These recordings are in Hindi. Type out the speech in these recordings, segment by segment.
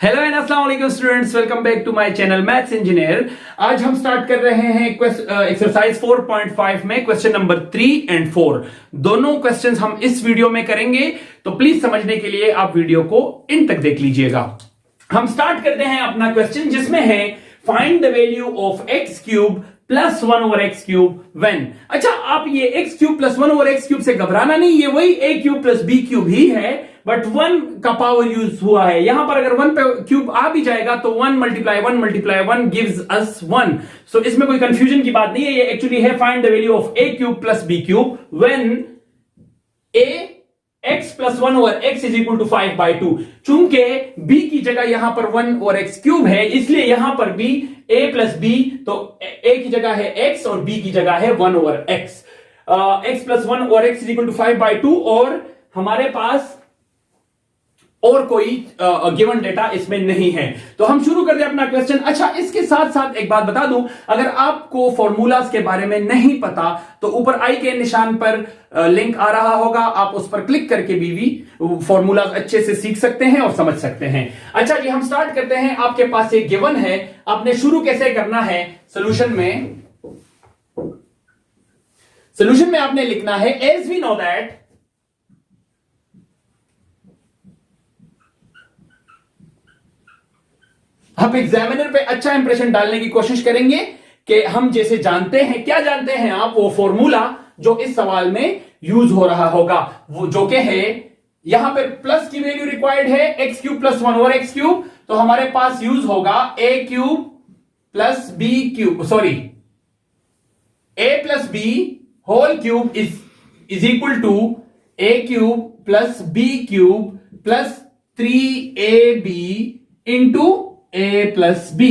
हेलो एंड अस्सलाम वालेकुम students, welcome back to my channel maths engineer. आज हम स्टार्ट कर रहे हैं एक्सरसाइज 4.5 में क्वेश्चन नंबर 3 एंड 4 दोनों क्वेश्चंस हम इस वीडियो में करेंगे, तो प्लीज समझने के लिए आप वीडियो को इन तक देख लीजिएगा। हम स्टार्ट करते हैं अपना क्वेश्चन जिसमें है find the value of x cube plus 1 over x cube when. अच्छा, आप ये x cube plus 1 over x cube से घबराना नहीं, ये वही ए क्यूब प्लस बी क्यूब ही है, बट 1 का पावर यूज हुआ है। यहां पर अगर 1 पे क्यूब आ भी जाएगा तो 1 मल्टीप्लाई 1 गिव्स अस 1। सो इसमें कोई कंफ्यूजन की बात नहीं है, ये एक्चुअली है find the value of a cube plus B cube when a x plus 1 over x is equal to 5/2। चूंकि b की जगह यहां पर 1 ओवर x क्यूब है, इसलिए यहां पर भी a प्लस b, तो a की जगह है x और b की जगह है 1 over x। x plus 1 over x is equal to 5/2 और हमारे पास और कोई गिवन डेटा इसमें नहीं है। तो हम शुरू कर दें अपना क्वेश्चन। अच्छा, इसके साथ साथ एक बात बता दूं, अगर आपको फॉर्मूलाज के बारे में नहीं पता तो ऊपर आई के निशान पर लिंक आ रहा होगा, आप उस पर क्लिक करके भी फॉर्मूलाज अच्छे से सीख सकते हैं और समझ सकते हैं। अच्छा जी, हम स्टार्ट करते हैं। आपके पास एक गिवन है, आपने शुरू कैसे करना है? सोल्यूशन में आपने लिखना है एज वी नो दैट आप एग्जामिनर पे अच्छा इंप्रेशन डालने की कोशिश करेंगे कि हम जैसे जानते हैं, क्या जानते हैं आप, वो फॉर्मूला जो इस सवाल में यूज हो रहा होगा, वो जो कि है यहां पे प्लस की वैल्यू रिक्वायर्ड है X cube plus 1 over x cube, तो हमारे पास यूज होगा A cube plus B cube, sorry A plus B whole cube is equal to A cube plus B cube plus 3ab into a plus B.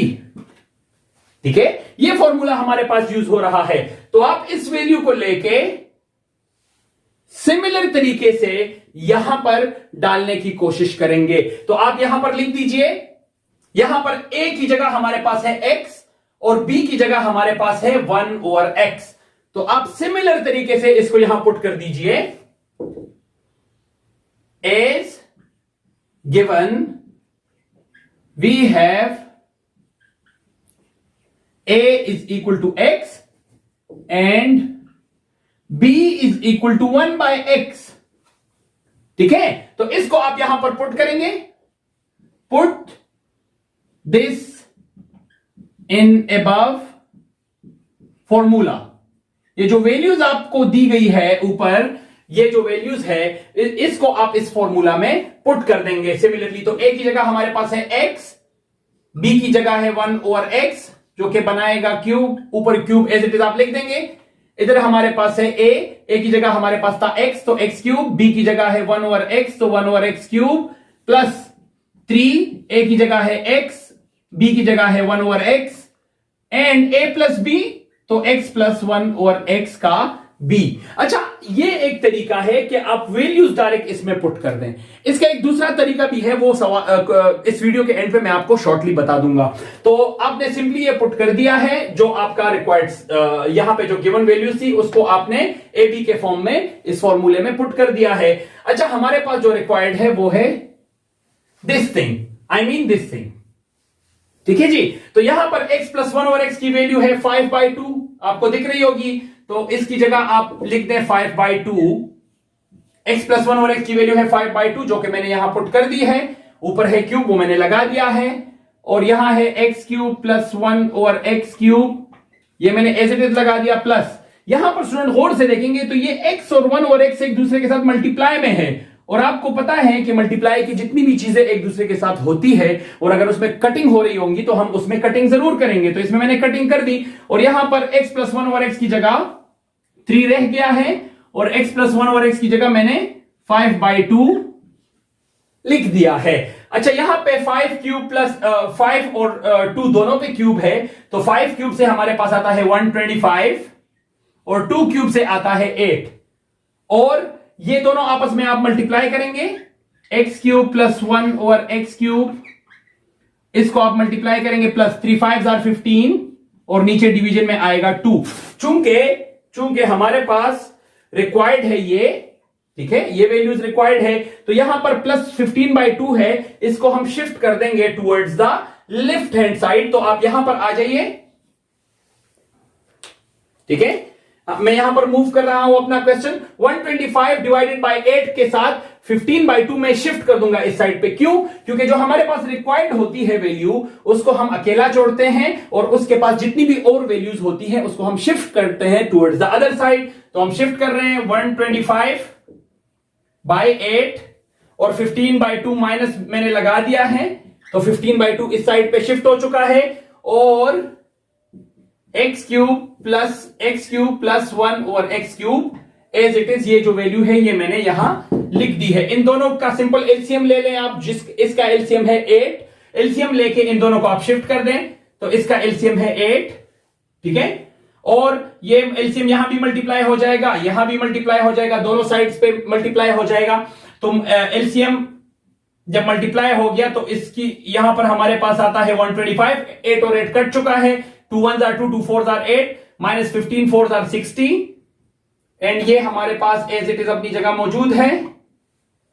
ठीक है, ये फॉर्मूला हमारे पास यूज हो रहा है। तो आप इस वैल्यू को लेके सिमिलर तरीके से यहां पर डालने की कोशिश करेंगे। तो आप यहां पर लिख दीजिए, यहां पर a की जगह हमारे पास है x और b की जगह हमारे पास है 1 ओवर x। तो आप सिमिलर तरीके से इसको यहां पुट कर दीजिए, as given we have a is equal to x and b is equal to 1 by x। ठीक है, तो इसको आप यहां पर पुट करेंगे, put this in above formula. ये जो वैल्यूज आपको दी गई है ऊपर, ये जो वैल्यूज है इसको आप इस फॉर्मूला में पुट कर देंगे सिमिलरली। तो a की जगह हमारे पास है x, b की जगह है 1 ओवर x जो कि बनाएगा क्यूब, ऊपर क्यूब एज इट इज आप लिख देंगे। इधर हमारे पास है a की जगह हमारे पास था x, तो x क्यूब, b की जगह है 1 ओवर x, तो 1 over x cube plus 3, a की जगह है x, b की जगह है 1 over x and a plus b, तो x प्लस 1 ओवर x का b। अच्छा, ये एक तरीका है कि आप वैल्यूज डायरेक्ट इसमें पुट कर दें। इसका एक दूसरा तरीका भी है, वो इस वीडियो के एंड पे मैं आपको शॉर्टली बता दूंगा। तो आपने सिंपली ये पुट कर दिया है, जो आपका रिक्वायर्ड यहां पे जो गिवन वैल्यूज थी उसको आपने ए बी के फॉर्म में इस फॉर्मूले में पुट कर दिया है। अच्छा, हमारे पास जो रिक्वायर्ड है वो है this thing, I mean this thing. ठीक है जी, तो यहां पर x प्लस 1 ओवर x की वैल्यू है 5/2, आपको दिख रही होगी, तो इसकी जगह आप लिख दें 5/2। x प्लस 1 ओवर x की वैल्यू है 5/2 जो कि मैंने यहां पुट कर दी है। ऊपर है क्यूब, वो मैंने लगा दिया है, और यहां है x cube plus 1 over x cube, ये मैंने एज इट इज लगा दिया, प्लस यहां पर स्टूडेंट गौर से देखेंगे तो ये x और 1 ओवर x एक दूसरे के साथ मल्टीप्लाई में है, और आपको पता है कि मल्टीप्लाई की जितनी भी चीजें एक दूसरे के साथ होती है और अगर उसमें कटिंग हो रही होंगी तो हम उसमें कटिंग जरूर करेंगे। तो इसमें मैंने कटिंग कर दी, और यहां पर x प्लस 1 ओवर x की जगह 3 रह गया है, और x प्लस 1 ओवर x की जगह मैंने 5/2 लिख दिया है। अच्छा, यहां पे 5 क्यूब प्लस 5 और 2 दोनों पे क्यूब है, तो 5 क्यूब से हमारे पास आता है 125 और 2 क्यूब से आता है 8, और ये दोनों आपस में आप मल्टीप्लाई करेंगे, x cube plus 1 over x cube, इसको आप मल्टीप्लाई करेंगे, प्लस 3 5s are 15 और नीचे डिवीजन में आएगा 2। चूंकि हमारे पास रिक्वायर्ड है ये ठीक है, ये वैल्यूज रिक्वायर्ड है। तो यहां पर प्लस 15/2 है, इसको हम शिफ्ट कर देंगे towards the left hand side. तो आप यहां पर आ जाइए, ठीक है। अब मैं यहां पर मूव कर रहा हूं अपना क्वेश्चन 125 डिवाइडेड बाय 8 के साथ 15/2 में शिफ्ट कर दूंगा इस साइड पे। क्यों? क्योंकि जो हमारे पास रिक्वायर्ड होती है वैल्यू, उसको हम अकेला जोड़ते हैं और उसके पास जितनी भी और वैल्यूज होती हैं उसको हम शिफ्ट करते हैं टुवर्ड्स द अदर साइड। तो हम शिफ्ट कर रहे हैं 125/8 और 15/2 माइनस मैंने लगा दिया है, तो 15/2 इस साइड पे शिफ्ट हो चुका है और x³ + 1 और x³ एज इट इज, ये जो वैल्यू है ये मैंने यहां लिख दी है। इन दोनों का सिंपल एलसीएम ले लें आप, इसका एलसीएम है 8, एलसीएम लेके इन दोनों को आप शिफ्ट कर दें, तो इसका एलसीएम है 8, ठीक है। और ये एलसीएम यहां भी मल्टीप्लाई हो जाएगा, यहां भी मल्टीप्लाई हो जाएगा, दोनों साइड्स पे मल्टीप्लाई हो जाएगा। तो एलसीएम जब मल्टीप्लाई हो गया तो इसकी यहां पर हमारे पास आता है 125, 8 और 8 कट चुका है, 2 1s are 2, 2 4s are 8, minus 15 4s are 60, and ये हमारे पास एज इट इज अपनी जगह मौजूद है,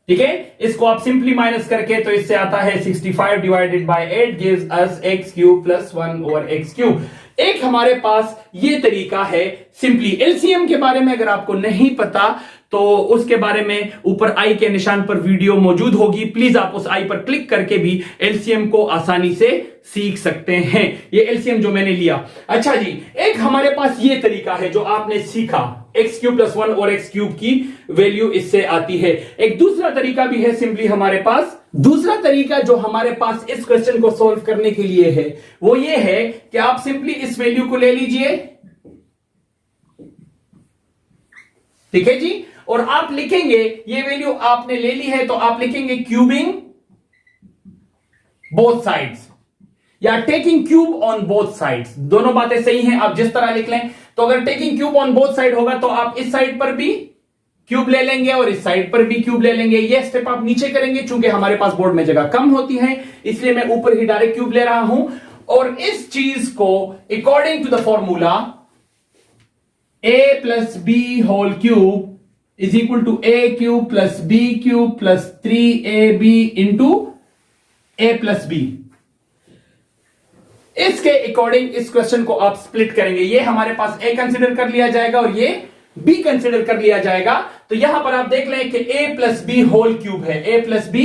ठीक है। इसको आप सिंपली माइनस करके तो इससे आता है 65 divided by 8 gives us x³ + 1 over x³। एक हमारे पास ये तरीका है सिंपली। एलसीएम के बारे में अगर आपको नहीं पता तो उसके बारे में ऊपर आई के निशान पर वीडियो मौजूद होगी, प्लीज आप उस आई पर क्लिक करके भी एलसीएम को आसानी से सीख सकते हैं। ये एलसीएम जो मैंने लिया। अच्छा जी, एक हमारे पास ये तरीका है जो आपने सीखा, x³ + 1 और x³ की वैल्यू इससे आती है। एक दूसरा तरीका भी है सिंपली हमारे पास। दूसरा तरीका जो हमारे पास इस क्वेश्चन को सॉल्व करने के लिए है वो ये है कि आप सिंपली इस वैल्यू को ले लीजिए, ठीक है जी, और आप लिखेंगे, ये वैल्यू आपने ले ली है तो आप लिखेंगे क्यूबिंग बोथ साइड्स या taking cube on both sides. दोनों बातें सही हैं, आप जिस तरह लिख लें। तो अगर taking cube on both side होगा तो आप इस साइड पर भी क्यूब ले लेंगे और इस साइड पर भी क्यूब ले लेंगे। ये स्टेप आप नीचे करेंगे, चूंकि हमारे पास बोर्ड में जगह कम होती है इसलिए मैं ऊपर ही डायरेक्ट क्यूब ले रहा हूं। और इस चीज को according to the formula a + b whole cube is equal to a³ + b³ + 3ab into a + b, इसके अकॉर्डिंग इस क्वेश्चन को आप स्प्लिट करेंगे। ये हमारे पास a कंसिडर कर लिया जाएगा और ये b कंसिडर कर लिया जाएगा। तो यहां पर आप देख लें कि a + b होल क्यूब है, a + b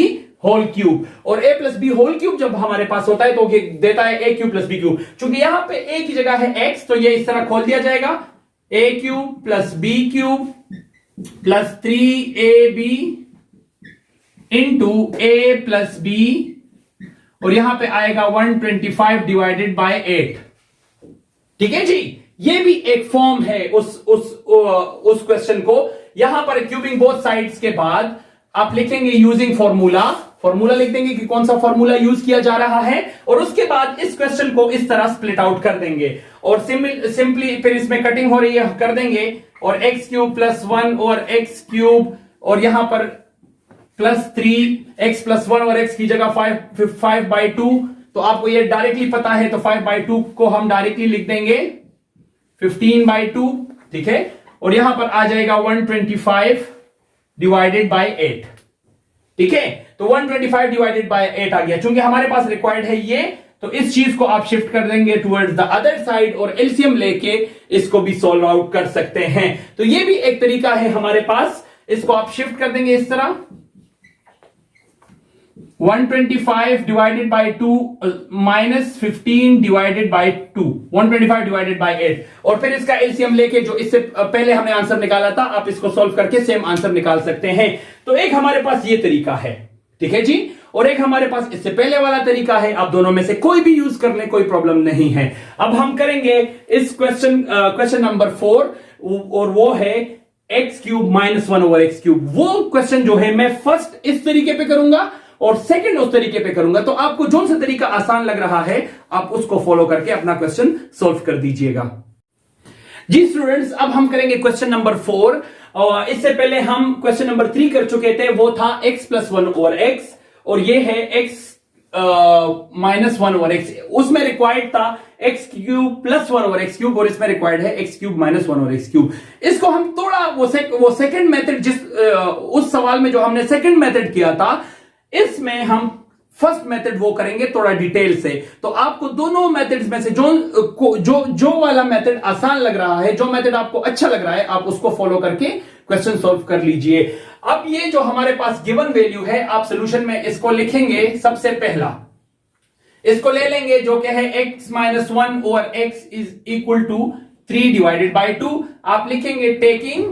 होल क्यूब, और a + b होल क्यूब जब हमारे पास होता है तो ये देता है a³ + b³। चूंकि यहां पे a की जगह है x तो ये इस तरह खोल दिया जाएगा, a³ + b³ + 3ab into a + b, और यहां पे आएगा 125 डिवाइडेड बाय 8, ठीक है जी। ये भी एक फॉर्म है उस क्वेश्चन को। यहां पर क्यूबिंग बोथ साइड्स के बाद आप लिखेंगे यूजिंग फॉर्मूला लिख देंगे कि कौन सा फॉर्मूला यूज किया जा रहा है, और उसके बाद इस क्वेश्चन को इस तरह स्प्लिट आउट कर देंगे और सिंपली फिर इसमें कटिंग हो रही है कर देंगे, और x³ + 1 और x³ और यहां पर +3, x + 1 और x की जगह 5/2। तो आपको ये डायरेक्टली पता है तो 5/2 को हम डायरेक्टली लिख देंगे 15/2, ठीक है। और यहां पर आ जाएगा 125 डिवाइडेड बाय 8, ठीक है। तो 125 डिवाइडेड बाय 8 आ गया। चूंकि हमारे पास रिक्वायर्ड है ये, तो इस चीज को आप शिफ्ट कर देंगे टुवर्ड्स द अदर साइड और एलसीएम लेके इसको भी सॉल्व आउट कर सकते हैं। तो ये भी एक तरीका है हमारे पास, इसको आप शिफ्ट कर देंगे इस तरह, 125 divided by 2 minus 15 divided by 2, 125 divided by 8, और फिर इसका एलसीएम लेके जो इससे पहले हमने आंसर निकाला था आप इसको सॉल्व करके सेम आंसर निकाल सकते हैं। तो एक हमारे पास ये तरीका है, ठीक है जी, और एक हमारे पास इससे पहले वाला तरीका है। आप दोनों में से कोई भी यूज कर ले, कोई प्रॉब्लम नहीं है। अब हम करेंगे इस क्वेश्चन नंबर 4, और वो है x³ - 1 ओवर x³। वो क्वेश्चन जो है मैं फर्स्ट इस तरीके पे करूंगा और सेकंड उस तरीके पे करूंगा। तो आपको जो सा तरीका आसान लग रहा है आप उसको फॉलो करके अपना क्वेश्चन सॉल्व कर दीजिएगा। जी स्टूडेंट्स, अब हम करेंगे क्वेश्चन नंबर 4। और इससे पहले हम क्वेश्चन नंबर 3 कर चुके थे, वो था x + 1 ओवर x, और ये है x -1 ओवर एक्स, उसमें रिक्वायर्ड था x cube plus 1 over x cube, और इसमें रिक्वायर्ड है X cube minus 1 over x cube. इसको हम थोड़ा वो सेकंड मेथड, जिस उस सवाल में जो हमने सेकंड मेथड किया था, इसमें हम फर्स्ट मेथड वो करेंगे थोड़ा डिटेल से। तो आपको दोनों मेथड्स में से जो वाला मेथड आसान लग रहा है, जो मेथड आपको अच्छा लग रहा है, आप उसको फॉलो करके क्वेश्चन सॉल्व कर लीजिए। अब ये जो हमारे पास गिवन वैल्यू है, आप सॉल्यूशन में इसको लिखेंगे। सबसे पहला इसको ले लेंगे जो कि है x minus 1 over x is equal to 3 divided by 2। आप लिखेंगे taking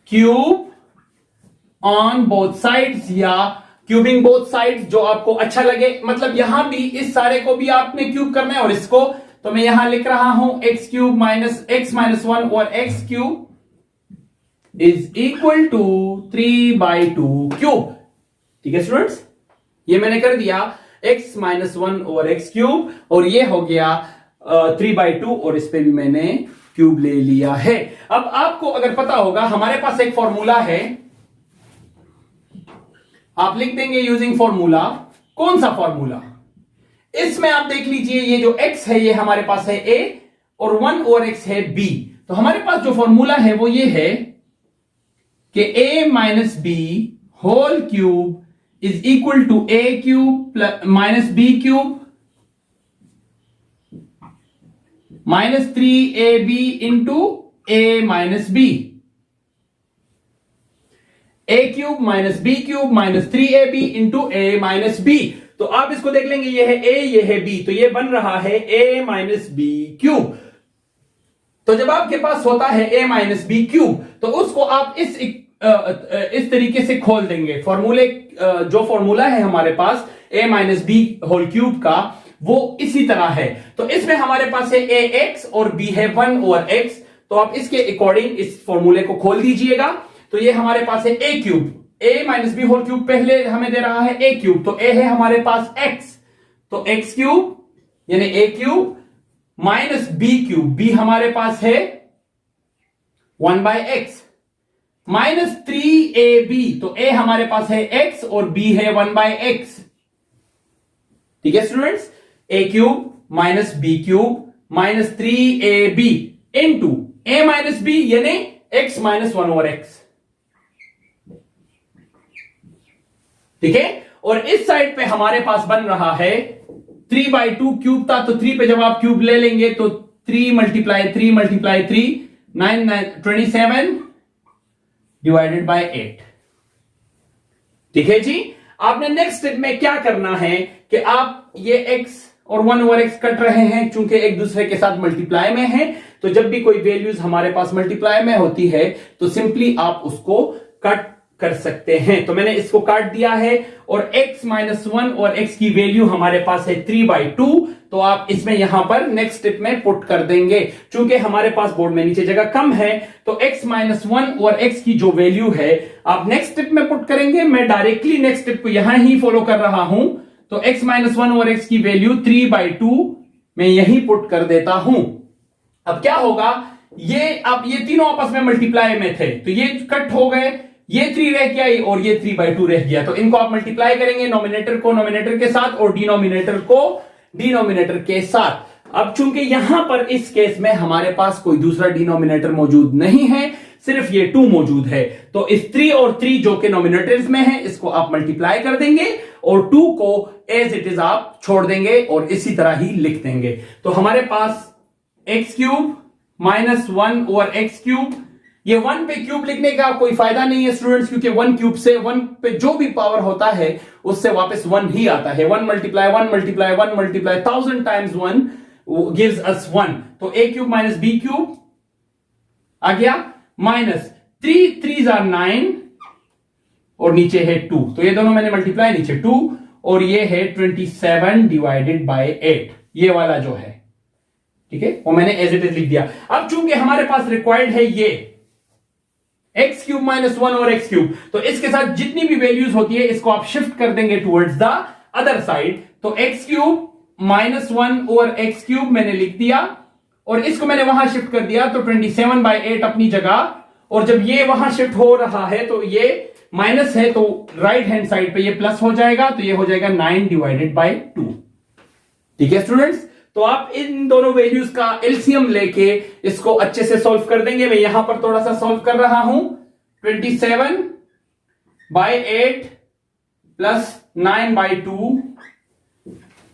cube on both sides या क्यूबिंग बोथ साइड्स, जो आपको अच्छा लगे। मतलब यहां भी इस सारे को भी आपने क्यूब करना है, और इसको तो मैं यहां लिख रहा हूं x cube minus x minus 1 over x cube is equal to 3 by 2 cube. ठीक है स्टूडेंट्स, ये मैंने कर दिया x minus 1 over x cube, और ये हो गया 3 बाई 2, और इस पे भी मैंने क्यूब ले लिया है। अब आपको अगर पता होगा, हमारे पास एक फॉर्मूला है, आप लिख देंगे यूजिंग फॉर्मूला। कौन सा फॉर्मूला? इसमें आप देख लीजिए, ये जो x है ये हमारे पास है a, और 1 ओवर x है b। तो हमारे पास जो फॉर्मूला है वो ये है कि a minus b whole cube is equal to a cube minus b cube minus 3ab into a minus b। a cube minus b cube minus 3ab into a minus b। तो आप इसको देख लेंगे, ये है a, ये है b, तो ये बन रहा है a माइनस बी क्यूब। तो जब आपके पास होता है a माइनस बी क्यूब, तो उसको आप इस तरीके से खोल देंगे। फॉर्मूले जो फॉर्मूला है हमारे पास a minus b whole cube का, वो इसी तरह है। तो इसमें हमारे पास है a x और b है 1 ओवर x। तो आप इसके अकॉर्डिंग इस फॉर्मूले को खोल दीजिएगा। तो ये हमारे पास है a cube, a minus b whole cube पहले हमें दे रहा है a क्यूब, तो a है हमारे पास x, तो x क्यूब यानी a cube minus b cube, b हमारे पास है 1 बाय एक्स, माइनस 3ab, तो a हमारे पास है x और b है 1 बाय एक्स। ठीक है students, a cube minus b cube minus 3ab into a minus b यानी x माइनस 1 ओवर x। ठीक है, और इस साइड पे हमारे पास बन रहा है 3 बाई 2 क्यूब था, तो 3 पे जब आप क्यूब ले लेंगे तो 3 मल्टीप्लाई 3 मल्टीप्लाई 3 27 डिवाइडेड बाय 8। ठीक है जी। आपने नेक्स्ट स्टेप में क्या करना है कि आप ये x और 1 ओवर x कट रहे हैं, चूंकि एक दूसरे के साथ मल्टीप्लाई में है, तो जब भी कोई वैल्यूज हमारे पास मल्टीप्लाई में होती है तो सिंपली आप उसको कट कर सकते हैं। तो मैंने इसको काट दिया है, और x माइनस 1 और x की वैल्यू हमारे पास है 3 बाई 2, तो आप इसमें यहां पर नेक्स्ट स्टेप में पुट कर देंगे। चूंकि हमारे पास बोर्ड में नीचे जगह कम है, तो x माइनस 1 और x की जो वैल्यू है आप नेक्स्ट स्टेप में पुट करेंगे। मैं डायरेक्टली नेक्स्ट स्टेप को यहां ही फॉलो कर रहा हूं, तो x माइनस 1 और x की वैल्यू 3 बाई 2 मैं यही पुट कर देता हूं। अब क्या होगा, ये तीनों आपस में मल्टीप्लाई में थे, तो ये कट हो गए, ये 3 रह गया और ये 3 बाई 2 रह गया। तो इनको आप मल्टीप्लाई करेंगे, नॉमिनेटर को नॉमिनेटर के साथ और डिनोमिनेटर को डिनोमिनेटर के साथ। अब चूंकि यहां पर इस केस में हमारे पास कोई दूसरा डिनोमिनेटर मौजूद नहीं है, सिर्फ ये 2 मौजूद है, तो इस 3 और 3 जो कि नॉमिनेटर्स में है, इसको आप मल्टीप्लाई कर देंगे और 2 को एज इट इज आप छोड़ देंगे और इसी तरह ही लिख देंगे। तो हमारे पास X cube minus 1 over x cube, ये 1 पे क्यूब लिखने का कोई फायदा नहीं है स्टूडेंट्स, क्योंकि 1 क्यूब से 1 पे जो भी पावर होता है उससे वापस 1 ही आता है। 1 multiply 1 multiply 1 multiply 1000 times 1 gives us 1। तो a cube minus b cube आ गया, माइनस 3 3 are 9 और नीचे है 2, तो ये दोनों मैंने मल्टीप्लाई, नीचे 2 और ये है 27 डिवाइडेड बाय 8, ये वाला जो है, ठीक है, वो मैंने एज इट इज लिख दिया। अब चूंकि हमारे पास रिक्वायर्ड है ये एक्स क्यूब माइनस 1 और एक्स क्यूब, तो इसके साथ जितनी भी वैल्यूज होती है इसको आप शिफ्ट कर देंगे टुवर्ड्स द अदर साइड। तो x cube minus 1 over x cube मैंने लिख दिया और इसको मैंने वहां शिफ्ट कर दिया, तो 27 बाई 8 अपनी जगह, और जब ये वहां शिफ्ट हो रहा है तो ये माइनस है तो राइट हैंड साइड पे ये प्लस हो जाएगा, तो ये हो जाएगा 9 डिवाइडेड बाय 2। ठीक है स्टूडेंट्स, तो आप इन दोनों वैल्यूज का एलसीएम लेके इसको अच्छे से सॉल्व कर देंगे। मैं यहां पर थोड़ा सा सॉल्व कर रहा हूं। 27/8 प्लस 9/2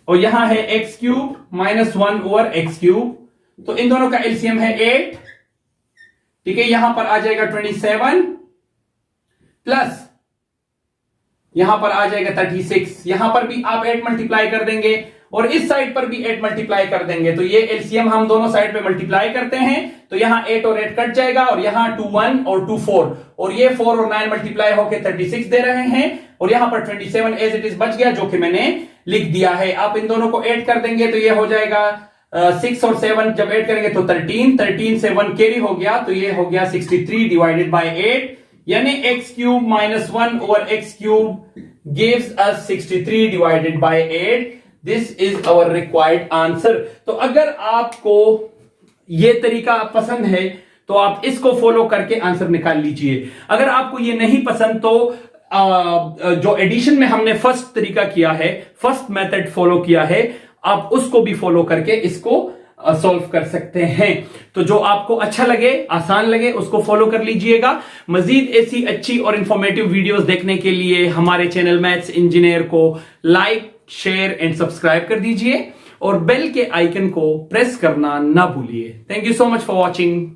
और यहां है x क्यूब माइनस 1/x3, तो इन दोनों का एलसीएम है 8। ठीक है, यहां पर आ जाएगा 27 प्लस यहां पर आ जाएगा 36। यहां पर भी आप 8 मल्टीप्लाई कर देंगे और इस साइड पर भी 8 मल्टीप्लाई कर देंगे, तो ये एलसीएम हम दोनों साइड पे मल्टीप्लाई करते हैं, तो यहां 8 और 8 कट जाएगा और यहां 2 1 और 2 4 और ये 4 और 9 मल्टीप्लाई होके 36 दे रहे हैं और यहां पर 27 एज इट इज बच गया, जो कि मैंने लिख दिया है। आप इन दोनों को ऐड कर देंगे तो ये हो जाएगा 6 और 7 जब ऐड करेंगे तो 13 से 1 कैरी हो गया, तो ये हो गया 63 डिवाइडेड बाय 8, यानी x cube minus 1/x3 gives us 63 divided by 8। This is our required answer. तो अगर आपको ये तरीका पसंद है तो आप इसको फॉलो करके आंसर निकाल लीजिए। अगर आपको ये नहीं पसंद तो जो एडिशन में हमने फर्स्ट तरीका किया है, फर्स्ट मेथड फॉलो किया है, आप उसको भी फॉलो करके इसको सॉल्व कर सकते हैं। तो जो आपको अच्छा लगे, आसान लगे, उसको फॉलो कर लीजिएगा। मजीद ऐसी अच्छी और इंफॉर्मेटिव वीडियोस देखने के लिए हमारे चैनल मैथ्स इंजीनियर को लाइक, शेयर एंड सब्सक्राइब कर दीजिए और बेल के आइकन को प्रेस करना ना भूलिए। Thank you so much for watching.